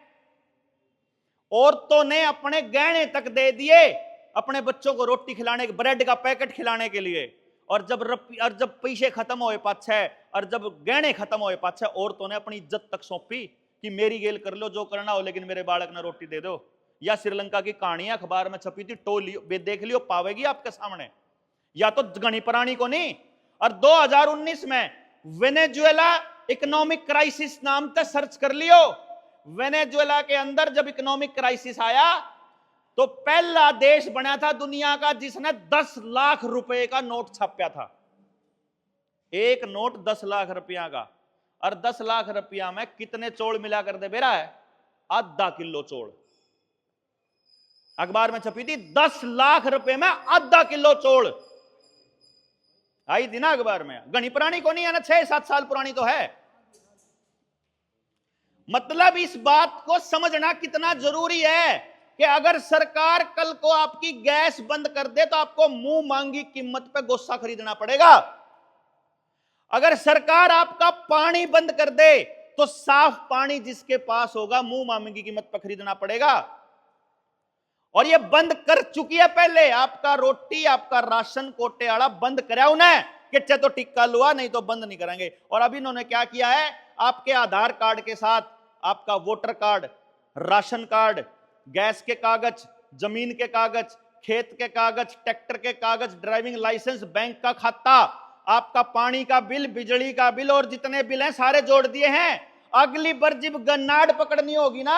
औरतों ने अपने गहने तक दे दिए अपने बच्चों को रोटी खिलाने, ब्रेड का पैकेट खिलाने के लिए। और जब पैसे खत्म हुए पाछे, और जब गहने खत्म हुए पाछे, औरतों ने अपनी इज्जत तक सौंपी कि मेरी गेल कर लो जो करना हो, लेकिन मेरे बालक ने रोटी दे दो। या श्रीलंका की कहानी अखबार में छपी थी, टोली देख लियो, पावेगी आपके सामने, या तो गणी प्राणी को नहीं। और 2019 में वेनेजुएला इकोनॉमिक क्राइसिस नाम से सर्च कर लियो। वेनेजुएला के अंदर जब इकोनॉमिक क्राइसिस आया तो पहला देश बना था दुनिया का जिसने 10 लाख रुपए का नोट छापा था। एक नोट 10 लाख रुपया का। और 10 लाख रुपया में कितने चौल मिला कर दे बेरा है? आधा किलो चौल। अखबार में छपी थी 10 लाख रुपए में आधा किलो चौल आई थी ना अखबार में। गणी पुरानी को नहीं है ना, 6-7 साल पुरानी तो है। मतलब इस बात को समझना कितना जरूरी है कि अगर सरकार कल को आपकी गैस बंद कर दे तो आपको मुंह मांगी कीमत पे गोसा खरीदना पड़ेगा। अगर सरकार आपका पानी बंद कर दे तो साफ पानी जिसके पास होगा मुंह मांगी कीमत पे खरीदना पड़ेगा। और ये बंद कर चुकी है पहले। आपका रोटी, आपका राशन कोटे वाला बंद कराया उन्हें कि चे तो टिक्का लुआ, नहीं तो बंद नहीं करेंगे। और अभी इन्होंने क्या किया है, आपके आधार कार्ड के साथ आपका voter card, ration card, gas के कागज, जमीन के कागज, खेत के कागज, ट्रैक्टर के कागज, ड्राइविंग लाइसेंस, बैंक का खाता, आपका पानी का बिल, बिजली का बिल और जितने बिल हैं सारे जोड़ दिए हैं। अगली बार जब गन्नाड पकड़नी होगी ना,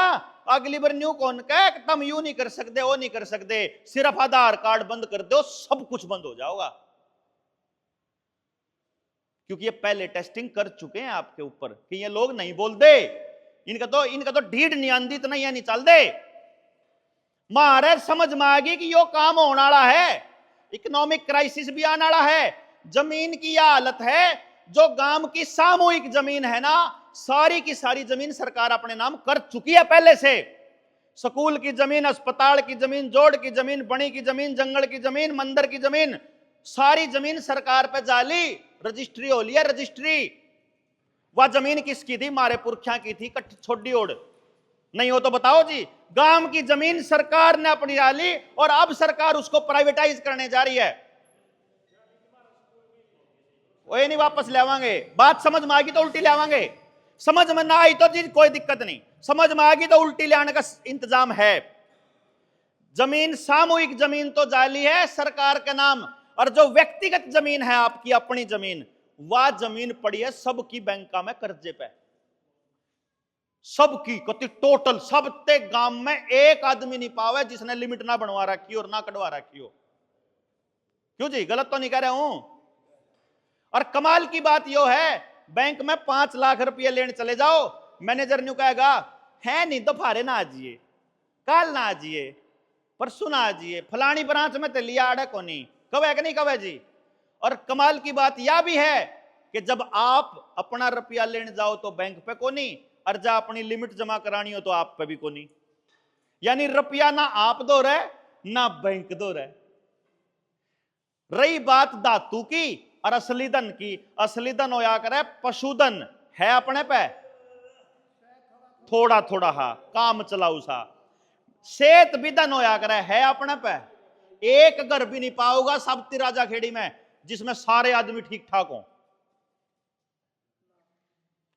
अगली बार न्यू कौन कह तुम यूं नहीं कर सकते, वो नहीं कर सकते, सिर्फ आधार कार्ड बंद कर दो, सब कुछ बंद हो जाओगा। क्योंकि ये पहले टेस्टिंग कर चुके हैं आपके ऊपर कि ये लोग नहीं बोल दे, इनका तो ढीठ नहीं आंदी, इतना ये नहीं चल दे। महाराज समझ में आ गई कि यो काम होने वाला है, इकोनॉमिक क्राइसिस भी आने वाला है। जमीन की यह हालत है, जो गांव की सामूहिक जमीन है ना, सारी की सारी जमीन सरकार अपने नाम कर चुकी है पहले से। स्कूल की जमीन, अस्पताल की जमीन, जोड़ की जमीन, बणी की जमीन, जंगल की जमीन, मंदिर की जमीन, सारी जमीन सरकार पे जाली रजिस्ट्री हो लिया। रजिस्ट्री वह जमीन किसकी थी? मारे पुरखिया की थी, छोड़ी ओढ़ नहीं हो तो बताओ जी। गांव की जमीन सरकार ने अपनी डाली और अब सरकार उसको प्राइवेटाइज करने जा रही है। वो नहीं वापस ले आवांगे। बात समझ में आ गई तो उल्टी ले आवांगे, समझ में ना आई तो जी कोई दिक्कत नहीं, समझ में आ गई तो उल्टी ले आने का इंतजाम है। जमीन, सामूहिक जमीन तो जाली है सरकार के नाम, और जो व्यक्तिगत जमीन है आपकी अपनी जमीन, वह जमीन पड़ी है सबकी बैंका में कर्जे पे, सबकी कति टोटल। सब ते गांव में एक आदमी नहीं पावे जिसने लिमिट ना बनवा रखी और ना कटवा रखी हो। क्यों जी, गलत तो नहीं कह रहा हूं। और कमाल की बात यह है, बैंक में 5 लाख रुपये लेने चले जाओ, मैनेजर न्यू कहेगा है नहीं तो फारे ना आजिए, कल ना आजिए, परसों ना आजिए, फलानी ब्रांच में तो लिया आड़े को नहीं, कवे कि नहीं कवे जी। और कमाल की बात यह भी है कि जब आप अपना रुपया लेने जाओ तो बैंक पे को नहीं, और जब अपनी लिमिट जमा करानी हो तो आप पे भी को नहीं। यानी रुपया ना आप दो रहे ना बैंक दो रहे। रही बात धातु की और असली धन की, असली धन होया करे पशुधन है अपने पे थोड़ा थोड़ा, हा काम चलाऊ सा। सेत भी धन होया करे है अपने पे। एक घर भी नहीं पाओगा साबती राजा खेड़ी में जिसमें सारे आदमी ठीक ठाक हो,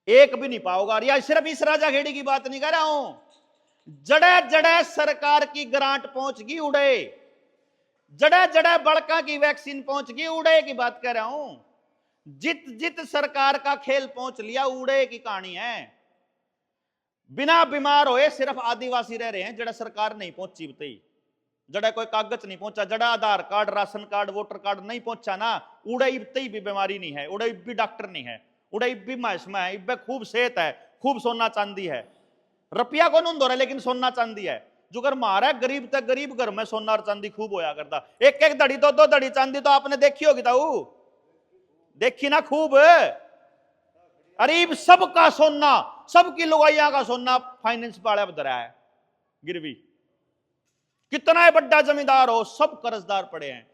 एक भी नहीं पाओगा। या सिर्फ इस राजा खेड़ी की बात नहीं कर रहा हूं, जड़े जड़े सरकार की ग्रांट पहुंच गई उड़े, जड़े जड़े बड़का की वैक्सीन पहुंच गई उड़े की बात कर रहा हूं। जित जित सरकार का खेल पहुंच लिया उड़े की कहानी है। बिना बीमार होए सिर्फ आदिवासी रह रहे हैं, जड़ा सरकार नहीं पहुंची बताई, जड़ा कोई कागज नहीं पहुंचा, जड़ा Aadhaar card, ration card, voter card नहीं पहुंचा ना, उड़े इतनी भी बीमारी नहीं है, उड़े भी डॉक्टर नहीं है, उड़े भी महसमा है, इब्बे खूब सेहत है, खूब सोना चांदी है। रुपया को नहीं रहा लेकिन सोना चांदी है। जो घर मारा गरीब तक गरीब घर में सोना और चांदी खूब होया करता। एक एक धड़ी दो धड़ी चांदी तो आपने देखी होगी ताऊ, देखी ना खूब। अरे सबका सोना सबकी लुगाइया का सोना फाइनेंस वाले बदरा है गिरवी। कितना है बड़ा जमींदार हो, सब कर्जदार पड़े हैं।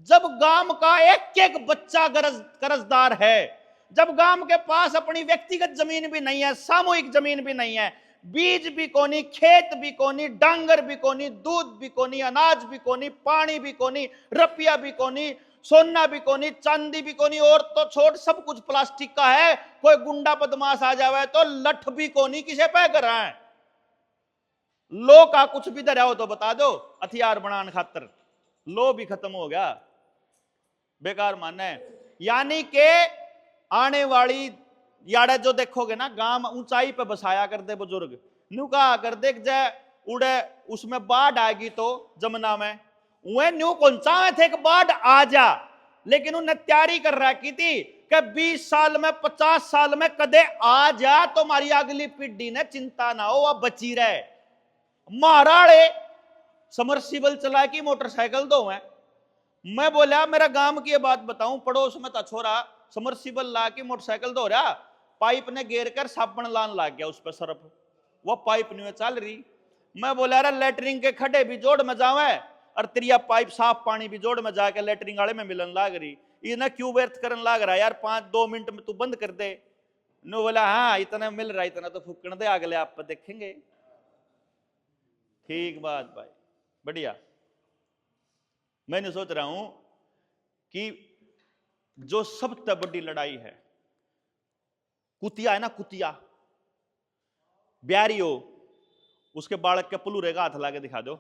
जब गांव का एक एक बच्चा कर्जदार है, जब गांव के पास अपनी व्यक्तिगत जमीन भी नहीं है, सामूहिक जमीन भी नहीं है, बीज भी कोनी, खेत भी कोनी, डांगर भी कोनी, दूध भी कोनी, अनाज भी कोनी, पानी भी कोनी, रुपया भी कोनी, सोना भी कोनी, चांदी भी कोनी, और तो छोड़ सब कुछ प्लास्टिक का है। कोई गुंडा बदमाश आ जावे तो लठ भी कोनी, किसे पे कर रहा है? लो का कुछ भी दरिया हो तो बता दो, हथियार बनाने खातर लो भी खत्म हो गया, बेकार मानना है। यानी के आने वाली याडे जो देखोगे ना, गांव ऊंचाई पे बसाया कर दे बुजुर्ग, न्यू कहा कर दे जय उड़े उसमें बाढ़ आएगी तो जमुना में वह न्यू कौन चाहे थे कि बाढ़ आ जा, लेकिन उन्हें तैयारी कर रखी थी कि 20 साल में 50 साल में कदे आ जा तो हमारी अगली पीढ़ी ने चिंता ना हो, वह बची रहे। महाराड़े समरसीबल चला की मोटरसाइकिल दो है। मैं बोला मेरा गांव की बात बताऊं, पड़ोस में था छोरा समरसीबल ला के मोटरसाइकिल धो रहा, पाइप ने घेर कर साबुन लान लग गया उस पर सर्फ, वो पाइप नहीं चल रही। मैं बोला अरे लेटरिंग के खड्डे भी जोड़ में जावे और तेरिया पाइप साफ पानी भी जोड़ में जाके लेटरिंग वाले में मिलन लाग रही, इन्हें क्यों व्यर्थ करने लग रहा यार, 5-2 मिनट में तू बंद कर दे। नो बोला हाँ इतना मिल रहा, इतना तो फूकण दे, अगले आप पर देखेंगे। ठीक बात भाई, बढ़िया। मैंने सोच रहा हूं कि जो सबसे बड़ी लड़ाई है, कुतिया है ना, कुतिया ब्यारी हो, उसके बालक के पुलूरे का हाथ लाके दिखा दो,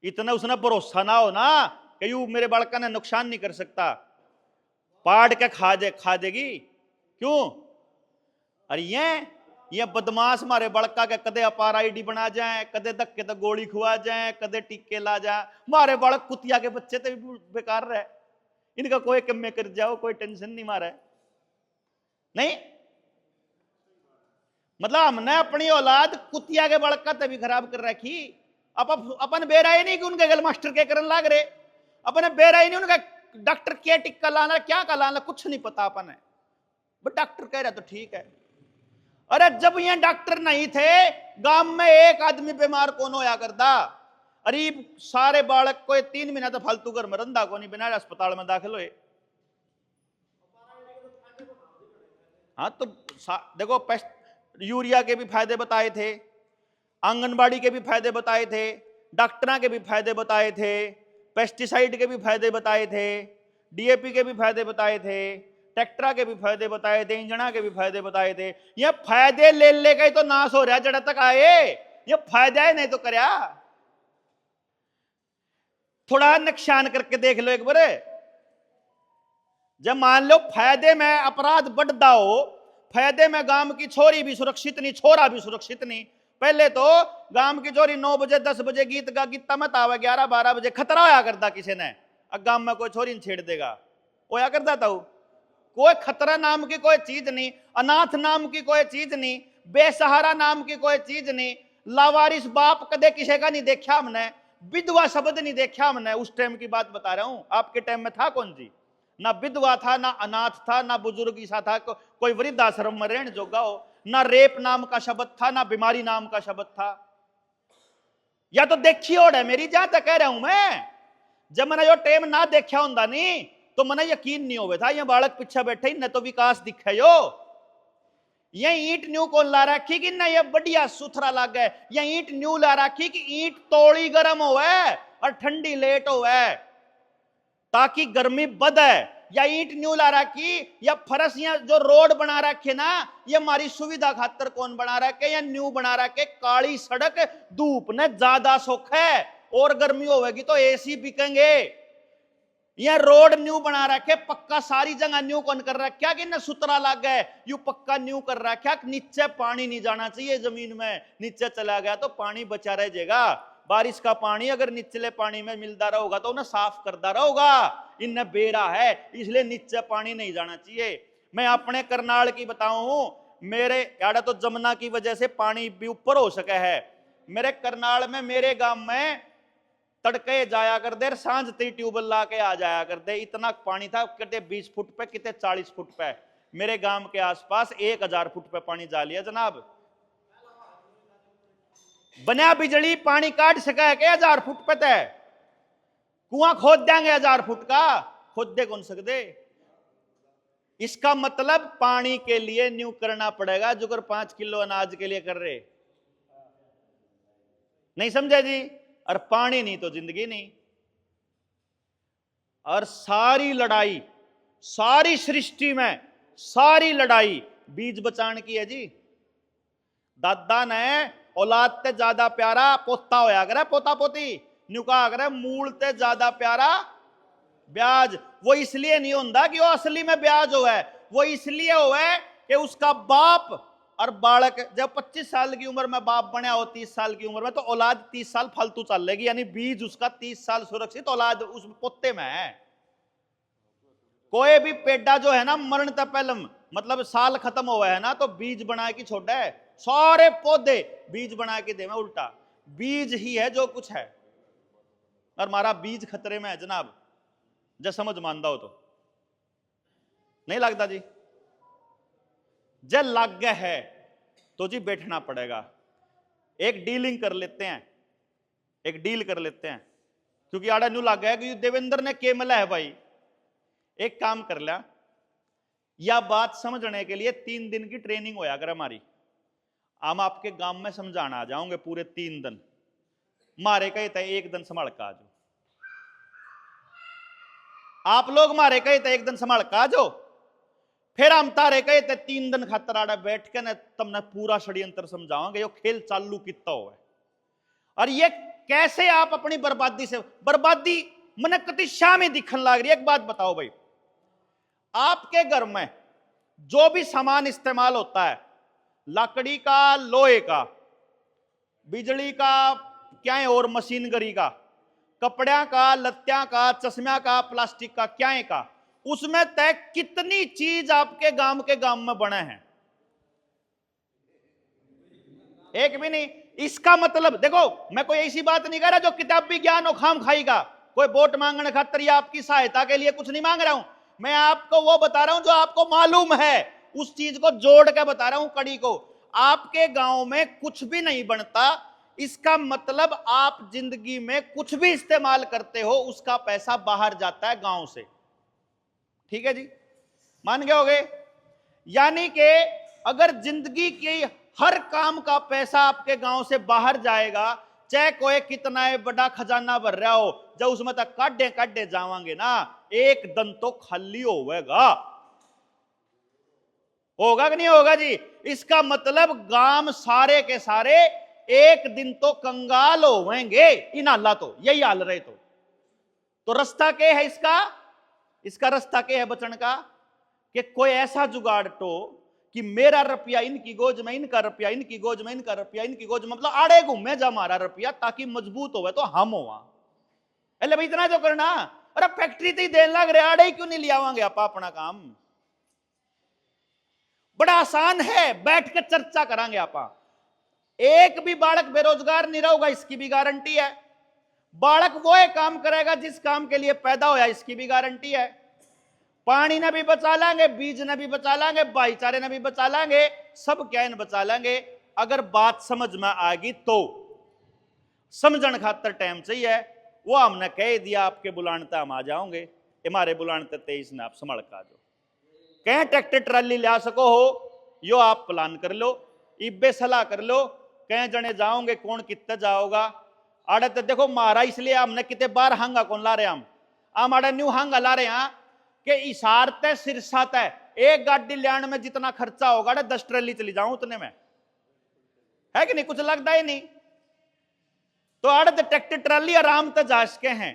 इतना उसने भरोसा ना हो ना कि यू मेरे बालका ने नुकसान नहीं कर सकता, पाड़ के खा देगी। क्यों? अरे ये बदमाश मारे बड़का के कदे अपार आईडी बना जाए, कदे धक्के तो गोली खुआ जाए, कदे टिक्के ला जाए। मारे बड़क कुतिया के बच्चे तो बेकार रहे, इनका कोई कम में कर जाओ, कोई टेंशन नहीं मारे। नहीं मतलब हमने अपनी औलाद कुतिया के बड़का तभी खराब कर रखी। अपन बेरा ही नहीं कि उनके गल मास्टर के करन लाग रहे, अपने बेरा ही नहीं उनका डॉक्टर क्या टिक्का लाना क्या का लाना कुछ नहीं पता अपन है, बट डॉक्टर कह रहा तो ठीक है। अरे जब ये डॉक्टर नहीं थे गांव में एक आदमी बीमार कौन होया करता, अरे सारे बालक को 3 महीना तो फालतू घर में रंधा को नहीं, बिना अस्पताल में दाखिल हुए। हाँ तो देखो यूरिया के भी फायदे बताए थे, आंगनबाड़ी के भी फायदे बताए थे, डॉक्टरों के भी फायदे बताए थे, पेस्टिसाइड के भी फायदे बताए थे, डीएपी के भी फायदे बताए थे, ट्रैक्टर के भी फायदे बताए थे, इंजना के भी फायदे बताए थे। ये फायदे ले लेके तो नाश हो रहा जड़ा तक आए, ये फायदा ही नहीं तो करया। थोड़ा नुकसान करके देख लो एक बार। जब मान लो फायदे में अपराध बढ़ता हो, फायदे में गांव की छोरी भी सुरक्षित नहीं, छोरा भी सुरक्षित नहीं। पहले तो गांव की छोरी 9 बजे 10 बजे गीत गा गीता मत आवे, 11-12 बजे खतरा होया करता किसी ने, अब गांव में कोई छोरी छेड़ देगा होया करता था। कोई खतरा नाम की कोई चीज नहीं, अनाथ नाम की कोई चीज नहीं, बेसहारा नाम की कोई चीज नहीं, लावारिस बाप कदे किसी का नहीं देखा हमने, विधवा शब्द नहीं देखा हमने। उस टाइम की बात बता रहा हूं, आपके टाइम में था कौन जी? ना विधवा था, ना अनाथ था, ना बुजुर्ग ईसा था, कोई वृद्धाश्रम में रहने जोगा हो, ना रेप नाम का शब्द था, ना बीमारी नाम का शब्द था। या तो देखी ओढ़ है मेरी, जहां तक कह रहा हूं मैं, जब मैंने जो टाइम ना देखा होंदा नहीं तो मैंने यकीन नहीं होवे था ये बालक पीछे बैठे न तो विकास दिखे यो। ये ईंट न्यू कौन ला रखी कि ना ये बढ़िया सुथरा लग गए, ये ईंट न्यू ला रखी कि ईंट तोड़ी गर्म होवे और ठंडी लेट होवे ताकि गर्मी बढ़े, या ईंट न्यू ला रखी या फरस या जो रोड बना रखे ना ये हमारी सुविधा खातर कौन बना रखे, या न्यू बना रखे काली सड़क धूप ने ज्यादा सुख है और गर्मी होगी तो एसी बिकेंगे। ये रोड न्यू बना रखे पक्का सारी जगह न्यू कौन कर रखा कि न सुतरा लग गए, यू पक्का न्यू कर रखा नीचे पानी नहीं जाना चाहिए जमीन में, नीचे चला गया तो पानी बचा रह जाएगा। बारिश का पानी अगर निचले पानी में मिलता रहेगा तो उन्हें साफ करता रहेगा, इन्हें बेरा है इसलिए नीचे पानी नहीं जाना चाहिए। मैं अपने करनाल की बताऊं, मेरे यार तो जमुना की वजह से पानी भी ऊपर हो सके है। मेरे करनाल में मेरे गांव में तड़के जाया कर दे, सांझ ती ट्यूबवेल ला के आ जाया कर दे, इतना पानी था, कितने 20 फुट पे कितने 40 फुट पे। मेरे गांव के आसपास 1000 फुट पे पानी जा लिया जनाब। बना बिजली पानी काट सका है क्या 1000 फुट पे? तय कुआं खोद देंगे 1000 फुट का, खोद दे कौन सकते। इसका मतलब पानी के लिए न्यू करना पड़ेगा जो कर 5 किलो अनाज के लिए कर रहे। नहीं समझे जी? और पानी नहीं तो जिंदगी नहीं। और सारी लड़ाई, सारी सृष्टि में सारी लड़ाई बीज बचाने की है जी। दादा ने औलाद ते ज्यादा प्यारा पोता होया करे, पोता पोती न्यू कहा करे मूल ते ज्यादा प्यारा ब्याज। वो इसलिए नहीं होता कि वो असली में ब्याज हो है, वो इसलिए हो है कि उसका बाप और बालक जब 25 साल की उम्र में बाप बना हो 30 साल की उम्र में, तो औलाद 30 साल फालतू चल लेगी, यानी बीज उसका 30 साल सुरक्षित औलाद उस पोते में है। कोई भी पेड़ा जो है ना मरण तक पहले मतलब साल खत्म हुआ है ना, तो बीज बना के छोड़ा है। सारे पौधे बीज बना के दे में, उल्टा बीज ही है जो कुछ है। और हमारा बीज खतरे में है जनाब, जब समझ मानदा हो तो। नहीं लगता जी? जब लग गया है तो जी बैठना पड़ेगा। एक डीलिंग कर लेते हैं, एक डील कर लेते हैं, क्योंकि आड़ा न्यू लग गया कि देवेंद्र ने के मिला है भाई। एक काम कर लिया, यह बात समझने के लिए 3 दिन की ट्रेनिंग होया कर हमारी। हम आपके गांव में समझाना आ जाओगे पूरे 3 दिन। मारे कहे थे 1 दिन संभाल का जो, आप लोग मारे कहे थे 1 दिन संभाल का जो, फिर हम तारे कहे थे 3 दिन खातर आड़ा बैठ के न तुमने पूरा षड्यंत्र समझाओगे यो खेल चालू कितना हुआ है और ये कैसे आप अपनी बर्बादी से बर्बादी मन कति शाह में दिखने लग रही है। एक बात बताओ भाई, आपके घर में जो भी सामान इस्तेमाल होता है, लकड़ी का, लोहे का, बिजली का, क्या है और मशीनरी का, कपड़े का, लत्या का, चश्मा का, प्लास्टिक का, क्या है का, उसमें तय कितनी चीज आपके गांव में बने हैं? एक भी नहीं। इसका मतलब देखो, मैं कोई ऐसी बात नहीं कर रहा जो किताबी ज्ञान हो खाम खाएगा, कोई वोट मांगने खातर या आपकी सहायता के लिए कुछ नहीं मांग रहा हूं। मैं आपको वो बता रहा हूं जो आपको मालूम है, उस चीज को जोड़ के बता रहा हूं कड़ी को। आपके गांव में कुछ भी नहीं बनता, इसका मतलब आप जिंदगी में कुछ भी इस्तेमाल करते हो उसका पैसा बाहर जाता है गांव से। ठीक है जी, मान गए होगे? यानी कि अगर जिंदगी की हर काम का पैसा आपके गांव से बाहर जाएगा, चाहे कोई कितना बड़ा खजाना भर रहा हो, जब उसमें तक काटे काटे जावांगे ना, एक दिन तो खाली होगा। होगा कि नहीं होगा जी? इसका मतलब गांव सारे के सारे एक दिन तो कंगाल होंगे इन हालात। तो यही हाल रहे तो रास्ता क्या है इसका? इसका रास्ता क्या है बचन का? कि कोई ऐसा जुगाड़ तो कि मेरा रुपया इनकी गोज में, इनका रुपया इनकी गोज में, इनका रुपया इनकी गोज में, मतलब आड़े घूमे जा हमारा रुपया, ताकि मजबूत हो तो हम हो वहां। भाई इतना जो करना, अरे फैक्ट्री तो देने लग रहे, आड़े क्यों नहीं लियावांगे आप अपना काम? बड़ा आसान है, बैठ के चर्चा करांगे आप। एक भी बालक बेरोजगार नहीं रहेगा, इसकी भी गारंटी है। बालक वो है काम करेगा जिस काम के लिए पैदा होया, इसकी भी गारंटी है। पानी ने भी बचा लेंगे, बीज ने भी बचा लेंगे, भाईचारे ने भी बचा लेंगे, सब क्या इन बचा लेंगे अगर बात समझ में आएगी तो। समझन खातर टाइम चाहिए, वो हमने कह दिया आपके बुलाने हम आ जाओगे, हमारे बुलाने 23 ने आप संभाल का जो कहें ट्रैक्टर ट्राली ले सको हो, यो आप प्लान कर लो, इब्बे सलाह कर लो, कहीं जने जाओगे कौन कितने जाओगा। आड़े तो देखो मारा, इसलिए हमने कितने बार हांगा कौन ला रहे हम आड़े न्यू हांगा ला रहे हैं कि इशार तय सिरसा तय, एक गाड़ी लेने में जितना खर्चा होगा 10 ट्राली चली जाऊं उतने में, है कि नहीं? कुछ लगता ही नहीं। तो आड़े तो ट्रैक्टर ट्राली आराम से जा सके हैं।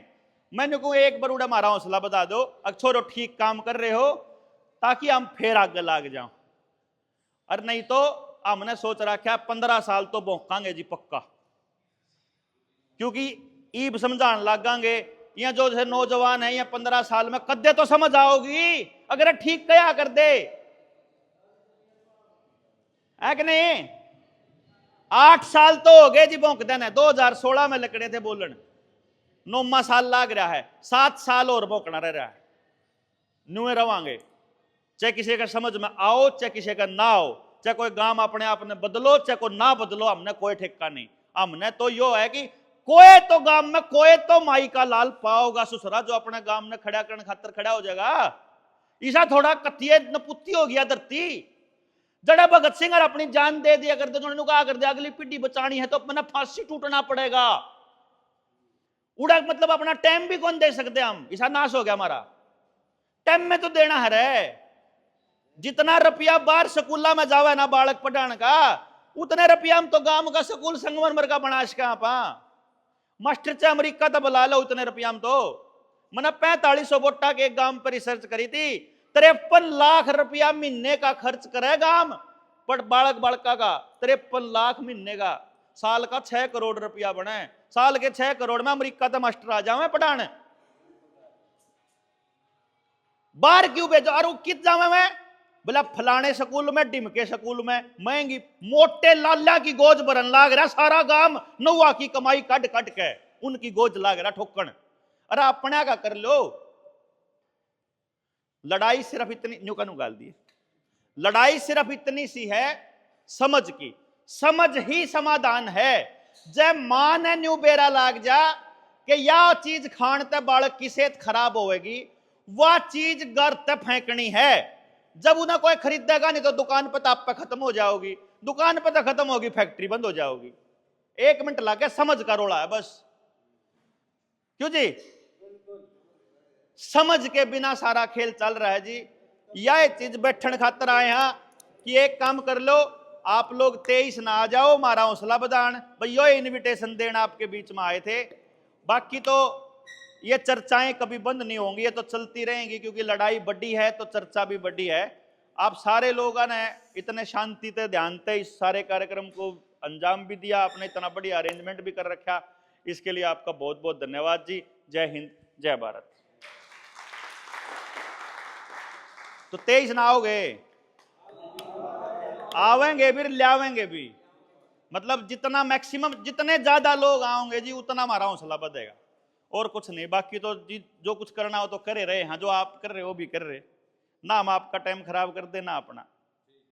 मैंने को एक बार उड़ा मारा हौसला बता दो, छोरो ठीक काम कर रहे हो, ताकि हम फिर आगे लाग जाओ। और नहीं तो हमने सोच रखा 15 साल तो भौंकांगे जी पक्का, क्योंकि ईब समझाने लगांगे। या जो जैसे नौजवान है या 15 साल में कद्दे तो समझ आओगी अगर ठीक क्या कर दे, है कि नहीं? 8 साल तो हो गए जी भौंक देने, 2016 में लकड़े थे बोलन, 9वां साल लाग रहा है, 7 साल और भौंकना रह रहा है, नुए रवांगे। चाहे किसी का समझ में आओ चाहे किसी का ना आओ, चाहे कोई गांव अपने आप ने बदलो चाहे कोई ना बदलो, हमने कोई ठेका नहीं। हमने तो यो है कि कोई तो गांव में कोई तो माई का लाल पाओगा ससुरा जो अपने गांव में खड़ा करने खातर खड़ा हो जाएगा। ईसा थोड़ा कतिये नपुत्ती हो गया धरती। जड़ा भगत सिंह अपनी जान दे दिया करते, उन्होंने कहा कर दिया अगली पीढ़ी बचानी है तो अपना फांसी टूटना पड़ेगा। उड़ा मतलब अपना टाइम भी कौन दे सकते हम, ईसा नाश हो गया हमारा। टाइम में तो देना है रे, जितना रुपया बाहर स्कूल में जावे ना बालक पढ़ाने का, उतने रुपया हम तो गांव का स्कूल संगमरमर का बना सका। आप मास्टर से अमेरिका तो बुला लो, उतने रुपया हम तो मैंने 4500 वोटा के एक गांव पर रिसर्च करी थी, 53 लाख रुपया महीने का खर्च करे गांव पर बालक बालका का। 53 लाख महीने का, साल का 6 करोड़ रुपया बने। साल के 6 करोड़ में अमेरिका तो मास्टर आ जावे पढ़ाने। बाहर क्यों भेजो? और कित जावे मैं बोला फलाने स्कूल में, डिमके स्कूल में महंगी मोटे लाला की गोज भरन लाग रहा, सारा गांव नौवा की कमाई कट कट के उनकी गोज लाग रहा ठोकन। अरे अपने का कर लो। लड़ाई सिर्फ इतनी न्यू का गाल दी, लड़ाई सिर्फ इतनी सी है समझ की, समझ ही समाधान है। जब मां ने न्यू बेरा लाग जा कि यह चीज खान ते बालक की सेहत खराब होगी, वह चीज घर ते फेंकनी है। जब उन्हें कोई खरीदेगा नहीं तो दुकान पर ताप पे खत्म हो जाओगी, दुकान पर तो खत्म होगी फैक्ट्री बंद हो जाओगी। 1 मिनट लगे, समझ का रोड़ा है बस। क्यों जी? समझ के बिना सारा खेल चल रहा है जी। यह चीज बैठन खातर आए हैं कि एक काम कर लो, आप लोग 23 ना आ जाओ, हमारा हौसला बधान भाई, यो इनविटेशन देना आपके बीच में आए थे। बाकी तो ये चर्चाएं कभी बंद नहीं होंगी, ये तो चलती रहेंगी क्योंकि लड़ाई बड़ी है तो चर्चा भी बड़ी है। आप सारे लोगों ने इतने शांति से ध्यान से इस सारे कार्यक्रम को अंजाम भी दिया, आपने इतना बढ़िया अरेंजमेंट भी कर रखा, इसके लिए आपका बहुत बहुत धन्यवाद जी। जय हिंद, जय भारत। तो 23 ना आओगे? आवेंगे भी, लावेंगे भी। मतलब जितना मैक्सिमम, जितने ज्यादा लोग आओगे जी उतना हमारा हौसला बढ़ेगा, और कुछ नहीं। बाकी तो जी जो कुछ करना हो तो करे रहे हैं, जो आप कर रहे हो भी कर रहे ना, हम आपका टाइम खराब कर देना अपना।